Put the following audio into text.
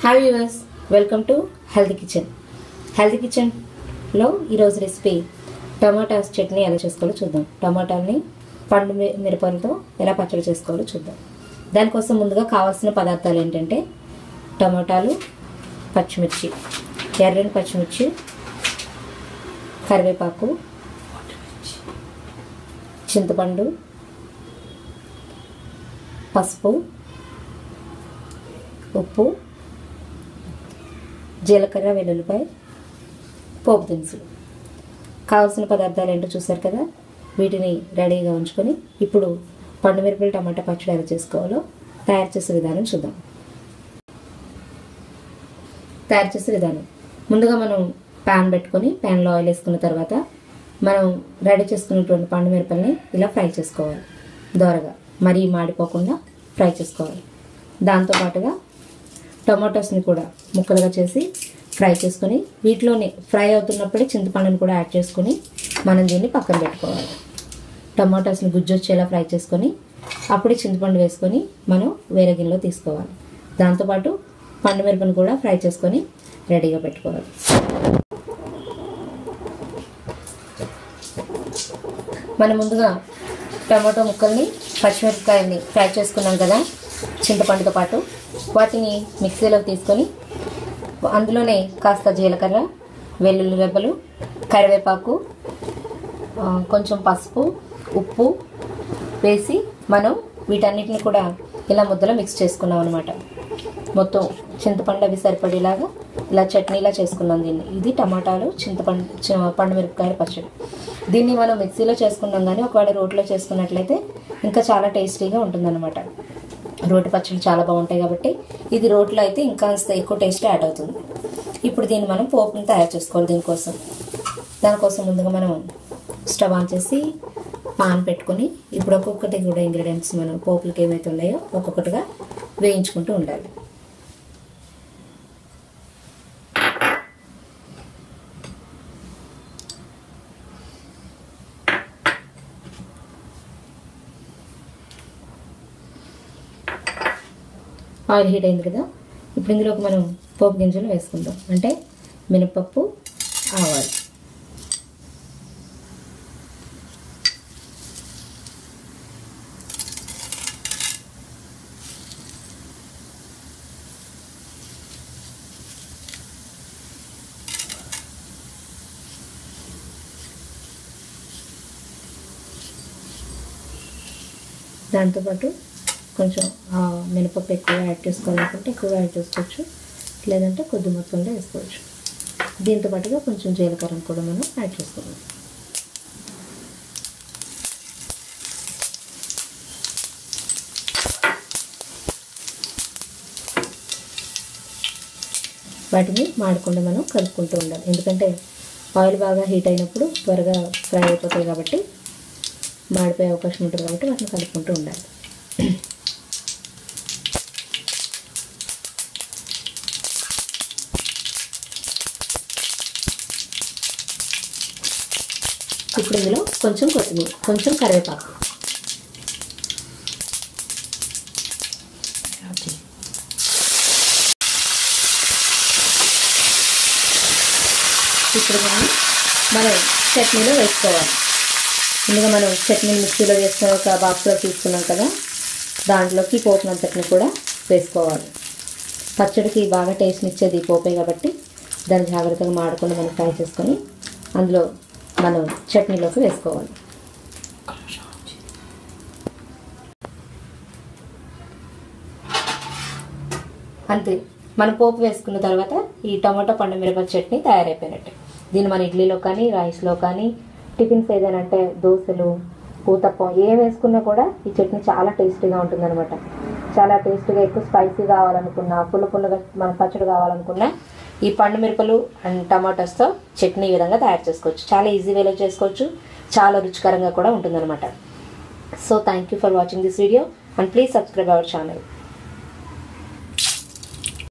Hi viewers, welcome to healthy kitchen. Healthy కిచెన్లో ఈరోజు recipe టమాటా చట్నీ ఎలా చేసుకోవాలో చూద్దాం. టమాటాలని పండు మిరపలతో ఎలా పచ్చడి చేసుకోవాలో చూద్దాం. దానికోసం ముందుగా కావాల్సిన పదార్థాలు ఏంటంటే టమాటాలు, పచ్చిమిర్చి, ఎర్రని పచ్చిమిర్చి, కరివేపాకు, చింతపండు, పసుపు, ఉప్పు, జీలకర్ర, వెల్లుల్లిపాయ, పోపు దినుసులు. కావాల్సిన పదార్థాలు ఏంటో చూసారు కదా. వీటిని రెడీగా ఉంచుకొని ఇప్పుడు పండు మిరపలు టమాటా పచ్చడి ఎలా చేసుకోవాలో తయారు చేసే విధానం చూద్దాం. తయారు చేసే విధానం ముందుగా మనం ప్యాన్ పెట్టుకొని ప్యాన్లో ఆయిల్ వేసుకున్న తర్వాత మనం రెడీ చేసుకున్నటువంటి పండు మిరపల్ని ఇలా ఫ్రై చేసుకోవాలి. దోరగా మరీ మాడిపోకుండా ఫ్రై చేసుకోవాలి. దాంతోపాటుగా టమాటోస్ని కూడా ముక్కలుగా చేసి ఫ్రై చేసుకొని వీటిలోనే ఫ్రై అవుతున్నప్పుడే చింతపండుని కూడా యాడ్ చేసుకొని మనం దీన్ని పక్కన పెట్టుకోవాలి. టమాటోస్ని గుజ్జు వచ్చేలా ఫ్రై చేసుకొని అప్పుడే చింతపండు వేసుకొని మనం వేరే గిన్నెలో తీసుకోవాలి. దాంతోపాటు పండు మిరపను కూడా ఫ్రై చేసుకొని రెడీగా పెట్టుకోవాలి. మనం ముందుగా టమాటో ముక్కల్ని, పచ్చిమిరపకాయల్ని ఫ్రై చేసుకున్నాం కదా చింతపండుతో పాటు, వాటిని మిక్సీలోకి తీసుకొని అందులోనే కాస్త జీలకర్ర, వెల్లుల్లి రెబ్బలు, కరివేపాకు, కొంచెం పసుపు, ఉప్పు వేసి మనం వీటన్నిటిని కూడా ఇలా ముద్దలో మిక్స్ చేసుకున్నాం అనమాట. మొత్తం చింతపండు అవి సరిపడేలాగా ఇలా చట్నీలా చేసుకున్నాం దీన్ని. ఇది టమాటాలు, పండు మిరపకాయల పచ్చడి. దీన్ని మనం మిక్సీలో చేసుకున్నాం కానీ ఒకవేళ రోట్లో చేసుకున్నట్లయితే ఇంకా చాలా టేస్టీగా ఉంటుందన్నమాట. రోటి పచ్చడి చాలా బాగుంటాయి కాబట్టి ఇది రోట్లో అయితే ఇంకా ఎక్కువ టేస్ట్ యాడ్ అవుతుంది. ఇప్పుడు దీన్ని మనం పోపుని తయారు చేసుకోవాలి. దానికోసం ముందుగా మనం స్టవ్ ఆన్ చేసి పాన్ పెట్టుకొని ఇప్పుడు ఒక్కొక్కటి కూడా ఇంగ్రీడియంట్స్ మనం పోపులకి ఏమైతే ఉన్నాయో ఒక్కొక్కటిగా వేయించుకుంటూ ఉండాలి. ఆయిల్ హీట్ అయింది కదా. ఇప్పుడు ఇందులోకి మనం పోపు గింజలు వేసుకుందాం. అంటే మినపప్పు, ఆవాలు, దాంతోపాటు కొంచెం మినపప్పు ఎక్కువగా యాడ్ చేసుకోవాలనుకుంటే ఎక్కువగా యాడ్ చేసుకోవచ్చు, లేదంటే కొద్ది మొత్తంలో వేసుకోవచ్చు. దీంతో పాటుగా కొంచెం జీలకర్ర కూడా మనం యాడ్ చేసుకోవాలి. వాటిని మాడకుండా మనం కలుపుకుంటూ ఉండాలి. ఎందుకంటే ఆయిల్ బాగా హీట్ అయినప్పుడు త్వరగా ఫ్రై అయిపోతాయి కాబట్టి, మాడిపోయే అవకాశం ఉంటుంది కాబట్టి వాటిని కలుపుకుంటూ ఉండాలి. ఇప్పుడు ఇందులో కొంచెం కొత్తిమీర, కొంచెం కరివేపాకు, ఇప్పుడు మనం చట్నీలో వేసుకోవాలి. ముందుగా మనం చట్నీ మిక్సీలో వేసుకుని ఒక బాక్స్లో తీసుకున్నాం కదా, దాంట్లోకి పోపునంతటిని కూడా వేసుకోవాలి. పచ్చడికి బాగా టేస్ట్ని ఇచ్చేది పోపే కాబట్టి దాన్ని జాగ్రత్తగా మాడకుండా మనం ఫ్రై చేసుకొని అందులో మనం చట్నీలోకి వేసుకోవాలి. అంతే, మనం పోపు వేసుకున్న తర్వాత ఈ టమాటో పండు మిరపకాయ చట్నీ తయారైపోయినట్టే. దీన్ని మన ఇడ్లీలో కానీ, రైస్లో కానీ, టిఫిన్స్ ఏదైనా అంటే దోశలు, ఊతప్పం ఏం వేసుకున్నా కూడా ఈ చట్నీ చాలా టేస్టీగా ఉంటుందన్నమాట. చాలా టేస్టీగా, ఎక్కువ స్పైసీ కావాలనుకున్నా, పుల్లగా మన పచ్చడి కావాలనుకున్నా ఈ పండు మిరపలు అండ్ టమాటోస్తో చట్నీ ఈ విధంగా తయారు చేసుకోవచ్చు. చాలా ఈజీ వేలో చేసుకోవచ్చు, చాలా రుచికరంగా కూడా ఉంటుందన్నమాట. So thank you for watching this video and please subscribe our channel.